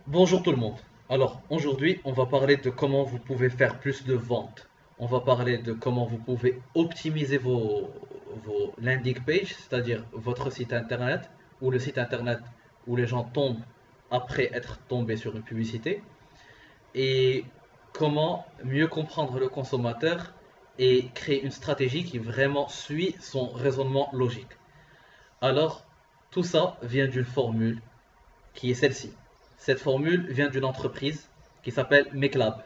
Bonjour tout le monde. Alors aujourd'hui, on va parler de comment vous pouvez faire plus de ventes. On va parler de comment vous pouvez optimiser vos landing pages, c'est-à-dire votre site internet ou le site internet où les gens tombent après être tombés sur une publicité et comment mieux comprendre le consommateur et créer une stratégie qui vraiment suit son raisonnement logique. Alors, tout ça vient d'une formule qui est celle-ci. Cette formule vient d'une entreprise qui s'appelle Meclab.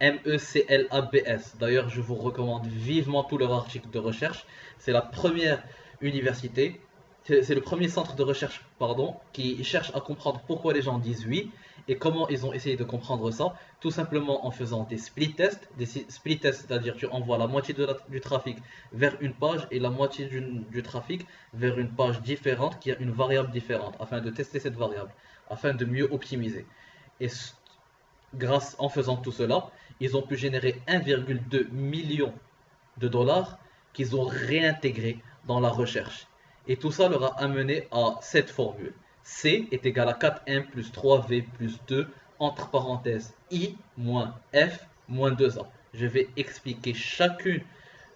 MECLABS. D'ailleurs, je vous recommande vivement tous leurs articles de recherche. C'est la première université, c'est le premier centre de recherche, pardon, qui cherche à comprendre pourquoi les gens disent oui et comment ils ont essayé de comprendre ça. Tout simplement en faisant des split tests. Des split tests, c'est-à-dire tu envoies la moitié du trafic vers une page et la moitié du trafic vers une page différente qui a une variable différente afin de tester cette variable, afin de mieux optimiser. Et grâce en faisant tout cela, ils ont pu générer 1,2 million de dollars qu'ils ont réintégrés dans la recherche. Et tout ça leur a amené à cette formule. C est égal à 4M plus 3V plus 2 entre parenthèses I moins F moins 2A. Je vais expliquer chacune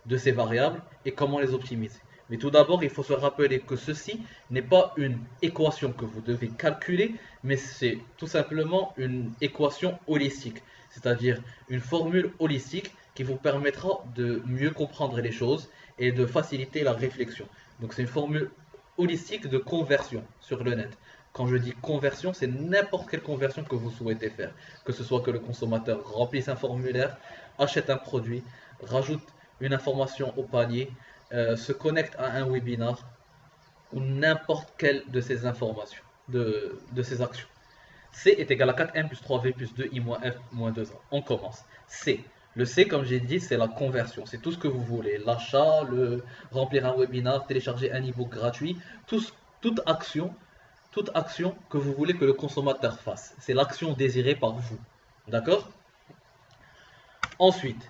de ces variables et comment les optimiser. Mais tout d'abord, il faut se rappeler que ceci n'est pas une équation que vous devez calculer, mais c'est tout simplement une équation holistique, c'est-à-dire une formule holistique qui vous permettra de mieux comprendre les choses et de faciliter la réflexion. Donc c'est une formule holistique de conversion sur le net. Quand je dis conversion, c'est n'importe quelle conversion que vous souhaitez faire. Que ce soit que le consommateur remplisse un formulaire, achète un produit, rajoute une information au panier, se connecte à un webinar ou n'importe quelle de ces informations, de ces actions. C est égal à 4M plus 3V plus 2I moins F moins 2A. On commence. C. Le C, comme j'ai dit, c'est la conversion. C'est tout ce que vous voulez. L'achat, le remplir un webinar, télécharger un e-book gratuit, toute action, toute action que vous voulez que le consommateur fasse. C'est l'action désirée par vous. D'accord? Ensuite,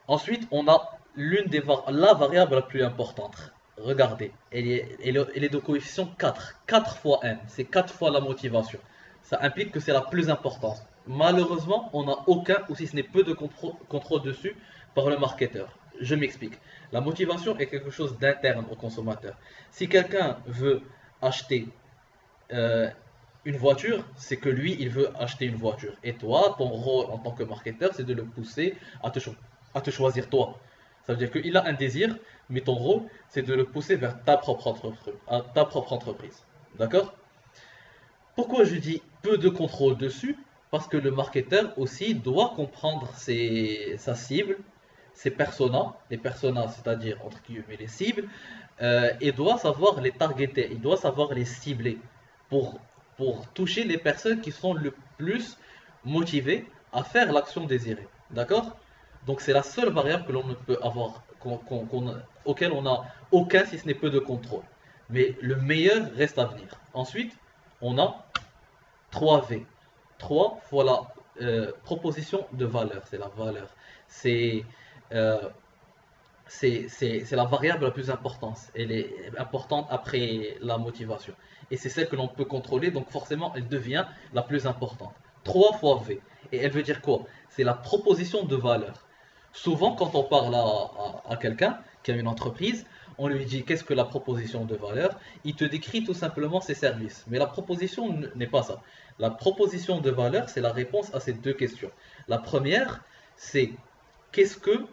Ensuite, on a la variable la plus importante. Regardez, elle est de coefficient 4. 4 fois n, c'est 4 fois la motivation. Ça implique que c'est la plus importante. Malheureusement, on n'a aucun ou si ce n'est peu de contrôle dessus par le marketeur. Je m'explique. La motivation est quelque chose d'interne au consommateur. Si quelqu'un veut acheter euh, une voiture, c'est que lui, il veut acheter une voiture. Et toi, ton rôle en tant que marketeur, c'est de le pousser à te choisir toi. Ça veut dire qu'il a un désir, mais ton rôle, c'est de le pousser vers ta propre entreprise. D'accord? Pourquoi je dis peu de contrôle dessus? Parce que le marketeur aussi doit comprendre sa cible, ses personas, les personas, c'est-à-dire entre guillemets les cibles, et doit savoir les targeter, il doit savoir les cibler pour, pour toucher les personnes qui sont le plus motivées à faire l'action désirée. D'accord? Donc c'est la seule variable que l'on ne peut avoir, auquel on n'a aucun, si ce n'est peu de contrôle. Mais le meilleur reste à venir. Ensuite, on a 3V. 3 fois la proposition de valeur, c'est la valeur. C'est euh, c'est la variable la plus importante. Elle est importante après la motivation. Et c'est celle que l'on peut contrôler, donc forcément, elle devient la plus importante. 3 fois V. Et elle veut dire quoi? C'est la proposition de valeur. Souvent, quand on parle à quelqu'un qui a une entreprise, on lui dit qu'est-ce que la proposition de valeur? Il te décrit tout simplement ses services. Mais la proposition n'est pas ça. La proposition de valeur, c'est la réponse à ces deux questions. La première, c'est qu'est-ce que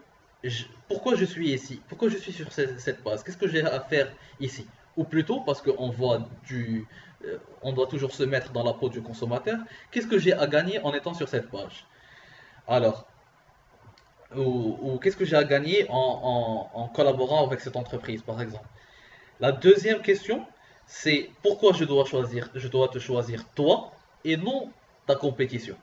pourquoi je suis ici? Pourquoi je suis sur cette base? Qu'est-ce que j'ai à faire ici? Ou plutôt, parce qu'on voit on doit toujours se mettre dans la peau du consommateur, qu'est-ce que j'ai à gagner en étant sur cette page? Alors, ou qu'est-ce que j'ai à gagner en collaborant avec cette entreprise, par exemple? La deuxième question, c'est pourquoi je dois te choisir toi et non ta compétition.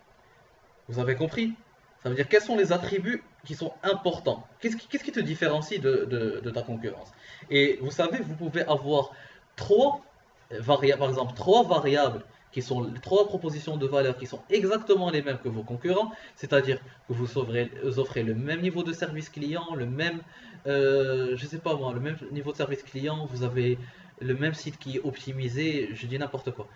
Vous avez compris? Ça veut dire quels sont les attributs qui sont importants. Qu'est-ce qui te différencie de ta concurrence? Et vous savez, vous pouvez avoir trois variables, par exemple, trois variables qui sont trois propositions de valeur qui sont exactement les mêmes que vos concurrents, c'est-à-dire que vous offrez le même niveau de service client, le même, je sais pas moi, le même niveau de service client, vous avez le même site qui est optimisé, je dis n'importe quoi.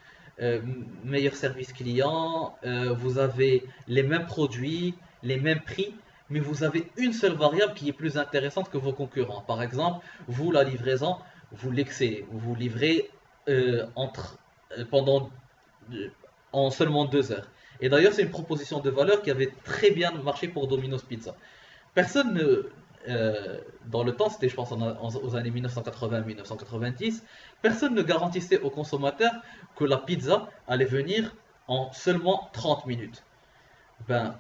meilleur service client, vous avez les mêmes produits, les mêmes prix, mais vous avez une seule variable qui est plus intéressante que vos concurrents. Par exemple, vous, la livraison, vous l'excellez, vous livrez entre, pendant en seulement 2 heures. Et d'ailleurs, c'est une proposition de valeur qui avait très bien marché pour Domino's Pizza. Personne ne, dans le temps, c'était je pense aux années 1980-1990, personne ne garantissait aux consommateurs que la pizza allait venir en seulement 30 minutes. Ben,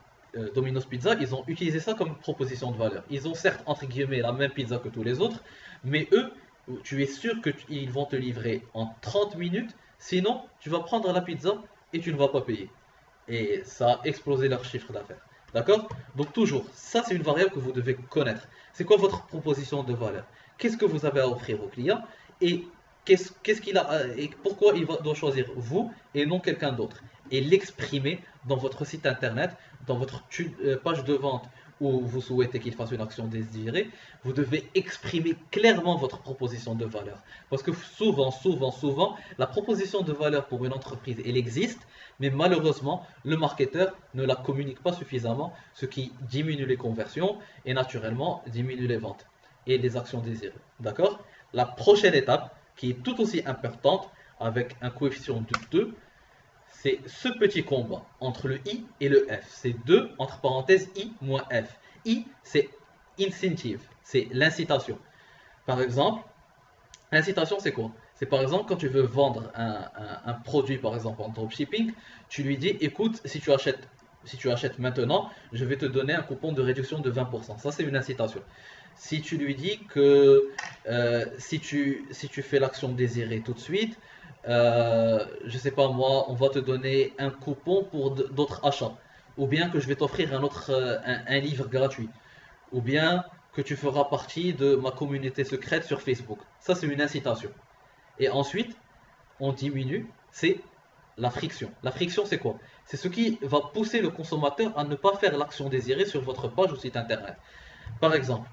Domino's Pizza, ils ont utilisé ça comme proposition de valeur. Ils ont certes, entre guillemets, la même pizza que tous les autres, mais eux, tu es sûr qu'ils vont te livrer en 30 minutes, sinon tu vas prendre la pizza et tu ne vas pas payer. Et ça a explosé leur chiffre d'affaires. D'accord? Donc toujours, ça c'est une variable que vous devez connaître. C'est quoi votre proposition de valeur? Qu'est-ce que vous avez à offrir aux clients? Et qu'est-ce qu'il a et pourquoi doit choisir vous et non quelqu'un d'autre? Et l'exprimer dans votre site internet, dans votre page de vente où vous souhaitez qu'il fasse une action désirée, vous devez exprimer clairement votre proposition de valeur. Parce que souvent, la proposition de valeur pour une entreprise, elle existe, mais malheureusement, le marketeur ne la communique pas suffisamment, ce qui diminue les conversions et naturellement diminue les ventes et les actions désirées. D'accord? La prochaine étape, qui est tout aussi importante, avec un coefficient de 2, c'est ce petit combat entre le I et le F. C'est 2 entre parenthèses I moins F. I, c'est incentive, c'est l'incitation. Par exemple, l'incitation, c'est quoi? C'est par exemple quand tu veux vendre un produit, par exemple en dropshipping, tu lui dis, écoute, si tu achètes maintenant, je vais te donner un coupon de réduction de 20%. Ça, c'est une incitation. Si tu lui dis que si tu fais l'action désirée tout de suite, je sais pas moi, on va te donner un coupon pour d'autres achats. Ou bien que je vais t'offrir un livre gratuit. Ou bien que tu feras partie de ma communauté secrète sur Facebook. Ça, c'est une incitation. Et ensuite, on diminue, c'est la friction. La friction, c'est quoi? C'est ce qui va pousser le consommateur à ne pas faire l'action désirée sur votre page ou site internet. Par exemple,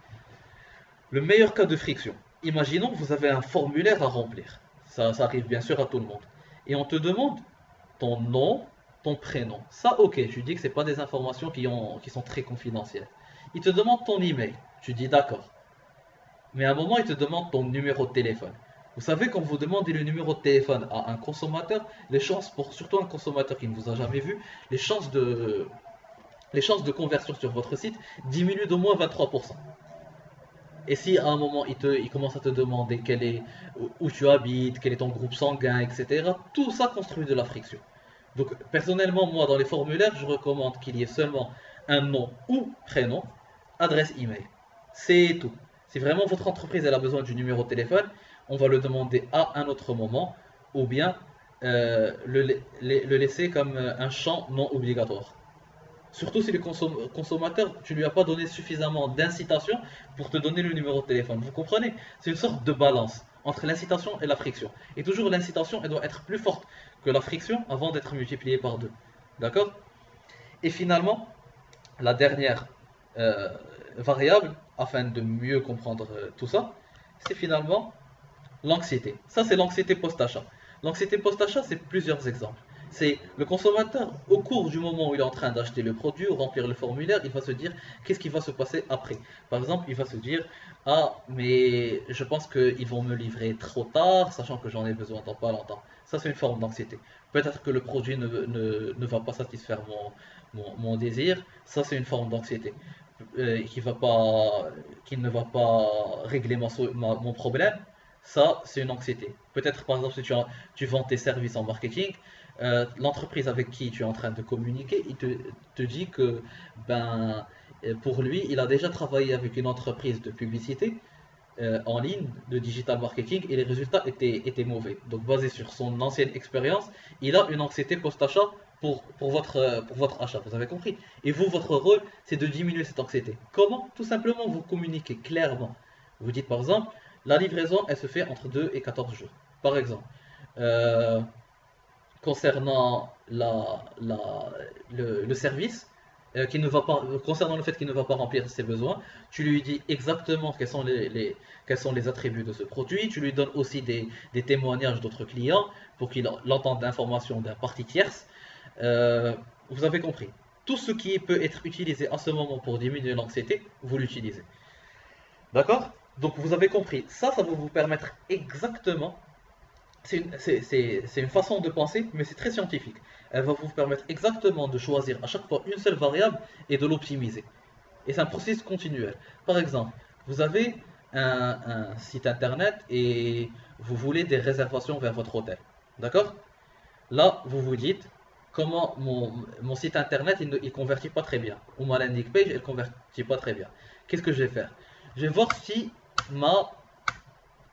le meilleur cas de friction. Imaginons que vous avez un formulaire à remplir. Ça arrive bien sûr à tout le monde. Et on te demande ton nom, ton prénom. Ça, ok, tu dis que ce n'est pas des informations qui sont très confidentielles. Il te demande ton email. Tu dis d'accord. Mais à un moment, il te demande ton numéro de téléphone. Vous savez, quand vous demandez le numéro de téléphone à un consommateur, les chances, pour surtout un consommateur qui ne vous a jamais vu, les chances de conversion sur votre site diminuent d'au moins 23%. Et si à un moment il commence à te demander où tu habites, quel est ton groupe sanguin, etc., tout ça construit de la friction. Donc personnellement, moi dans les formulaires, je recommande qu'il y ait seulement un nom ou prénom, adresse email. C'est tout. Si vraiment votre entreprise elle a besoin du numéro de téléphone, on va le demander à un autre moment, ou bien le laisser comme un champ non obligatoire. Surtout si le consommateur, tu lui as pas donné suffisamment d'incitation pour te donner le numéro de téléphone. Vous comprenez? C'est une sorte de balance entre l'incitation et la friction. Et toujours l'incitation, elle doit être plus forte que la friction avant d'être multipliée par 2. D'accord? Et finalement, la dernière variable, afin de mieux comprendre tout ça, c'est finalement l'anxiété. Ça, c'est l'anxiété post-achat. L'anxiété post-achat, c'est plusieurs exemples. C'est le consommateur, au cours du moment où il est en train d'acheter le produit ou remplir le formulaire, il va se dire qu'est-ce qui va se passer après. Par exemple, il va se dire ah, mais je pense qu'ils vont me livrer trop tard, sachant que j'en ai besoin dans pas longtemps. Ça, c'est une forme d'anxiété. Peut-être que le produit ne va pas satisfaire mon désir. Ça, c'est une forme d'anxiété. Qui ne va pas régler mon problème. Ça, c'est une anxiété. Peut-être, par exemple, si tu vends tes services en marketing, l'entreprise avec qui tu es en train de communiquer, il te dit que ben, pour lui, il a déjà travaillé avec une entreprise de publicité en ligne, de digital marketing, et les résultats étaient mauvais. Donc, basé sur son ancienne expérience, il a une anxiété post-achat pour votre achat. Vous avez compris? Et vous, votre rôle, c'est de diminuer cette anxiété. Comment? Tout simplement, vous communiquez clairement. Vous dites par exemple, la livraison, elle se fait entre 2 et 14 jours. Par exemple, euh, concernant le service, qui ne va pas, concernant le fait qu'il ne va pas remplir ses besoins, tu lui dis exactement quels sont les attributs de ce produit, tu lui donnes aussi des témoignages d'autres clients pour qu'il entende l'information d'un parti tierce. Euh, vous avez compris. Tout ce qui peut être utilisé à ce moment pour diminuer l'anxiété, vous l'utilisez. D'accord? Donc vous avez compris. Ça va vous permettre exactement. C'est une façon de penser, mais c'est très scientifique. Elle va vous permettre exactement de choisir à chaque fois une seule variable et de l'optimiser. Et c'est un processus continuel. Par exemple, vous avez un site internet et vous voulez des réservations vers votre hôtel. D'accord? Là, vous vous dites, comment mon site internet, il convertit pas très bien. Ou ma landing page, elle convertit pas très bien. Qu'est-ce que je vais faire? Je vais voir si ma,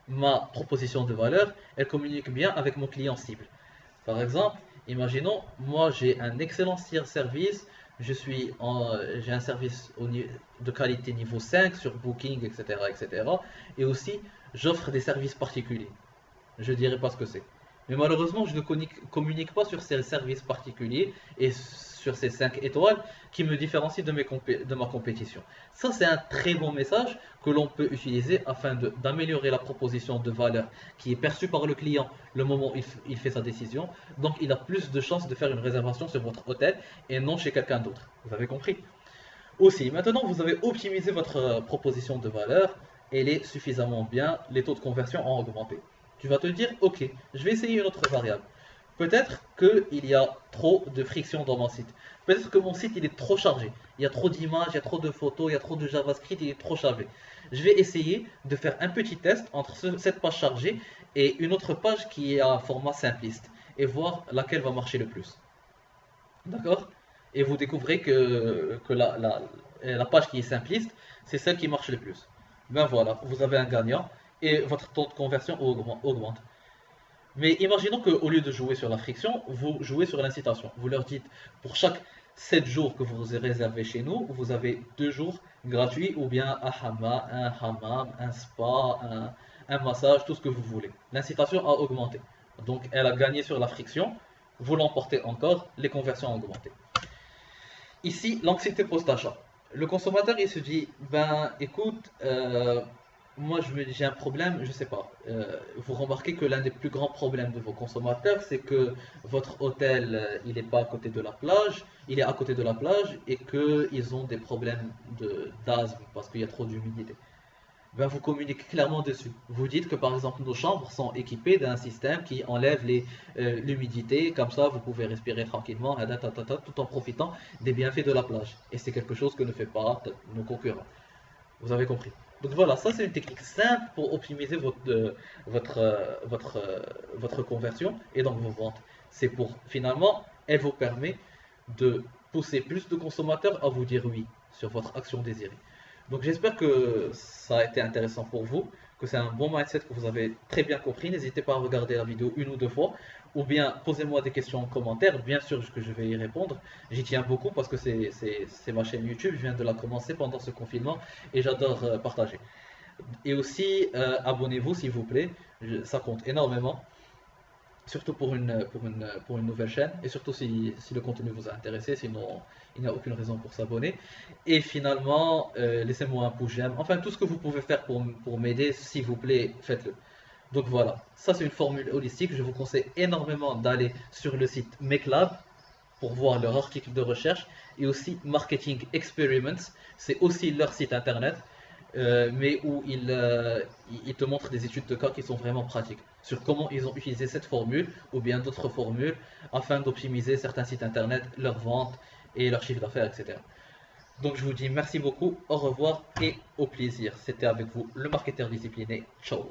ma proposition de valeur, elle communique bien avec mon client cible. Par exemple, imaginons, moi j'ai un excellent service, j'ai un service de qualité niveau 5 sur Booking, etc., etc. Et aussi, j'offre des services particuliers. Je dirais pas ce que c'est. Mais malheureusement, je ne communique pas sur ces services particuliers et sur ces 5 étoiles qui me différencient de ma compétition. Ça, c'est un très bon message que l'on peut utiliser afin d'améliorer la proposition de valeur qui est perçue par le client le moment où il fait sa décision. Donc, il a plus de chances de faire une réservation sur votre hôtel et non chez quelqu'un d'autre. Vous avez compris? Aussi, maintenant, vous avez optimisé votre proposition de valeur. Elle est suffisamment bien, les taux de conversion ont augmenté. Tu vas te dire, ok, je vais essayer une autre variable. Peut-être qu'il y a trop de friction dans mon site. Peut-être que mon site il est trop chargé. Il y a trop d'images, il y a trop de photos, il y a trop de JavaScript, il est trop chargé. Je vais essayer de faire un petit test entre cette page chargée et une autre page qui est à format simpliste et voir laquelle va marcher le plus. D'accord? Et vous découvrez que la page qui est simpliste, c'est celle qui marche le plus. Ben voilà, vous avez un gagnant et votre taux de conversion augmente. Mais imaginons qu'au lieu de jouer sur la friction, vous jouez sur l'incitation. Vous leur dites, pour chaque 7 jours que vous réservez chez nous, vous avez 2 jours gratuits ou bien un hammam, un spa, un massage, tout ce que vous voulez. L'incitation a augmenté. Donc elle a gagné sur la friction. Vous l'emportez encore, les conversions ont augmenté. Ici, l'anxiété post-achat. Le consommateur, il se dit, ben écoute, moi j'ai un problème, je sais pas. Vous remarquez que l'un des plus grands problèmes de vos consommateurs, c'est que votre hôtel, il n'est pas à côté de la plage, il est à côté de la plage et qu'ils ont des problèmes d'asthme parce qu'il y a trop d'humidité. Ben, vous communiquez clairement dessus. Vous dites que par exemple nos chambres sont équipées d'un système qui enlève l'humidité, comme ça vous pouvez respirer tranquillement, tout en profitant des bienfaits de la plage. Et c'est quelque chose que ne fait pas nos concurrents. Vous avez compris. Donc voilà, ça c'est une technique simple pour optimiser votre conversion et donc vos ventes. C'est pour finalement, elle vous permet de pousser plus de consommateurs à vous dire oui sur votre action désirée. Donc j'espère que ça a été intéressant pour vous, que c'est un bon mindset que vous avez très bien compris. N'hésitez pas à regarder la vidéo une ou deux fois, ou bien posez-moi des questions en commentaire, bien sûr que je vais y répondre. J'y tiens beaucoup parce que c'est ma chaîne YouTube, je viens de la commencer pendant ce confinement et j'adore partager. Et aussi, abonnez-vous s'il vous plaît, ça compte énormément. Surtout pour une nouvelle chaîne, et surtout si le contenu vous a intéressé, sinon il n'y a aucune raison pour s'abonner. Et finalement, laissez-moi un pouce j'aime, enfin tout ce que vous pouvez faire pour m'aider, s'il vous plaît, faites-le. Donc voilà, ça c'est une formule holistique, je vous conseille énormément d'aller sur le site MakeLab pour voir leur article de recherche, et aussi Marketing Experiments, c'est aussi leur site internet, mais où ils te montrent des études de cas qui sont vraiment pratiques sur comment ils ont utilisé cette formule ou bien d'autres formules afin d'optimiser certains sites internet, leurs ventes et leur chiffre d'affaires, etc. Donc je vous dis merci beaucoup, au revoir et au plaisir. C'était avec vous le marketeur discipliné. Ciao.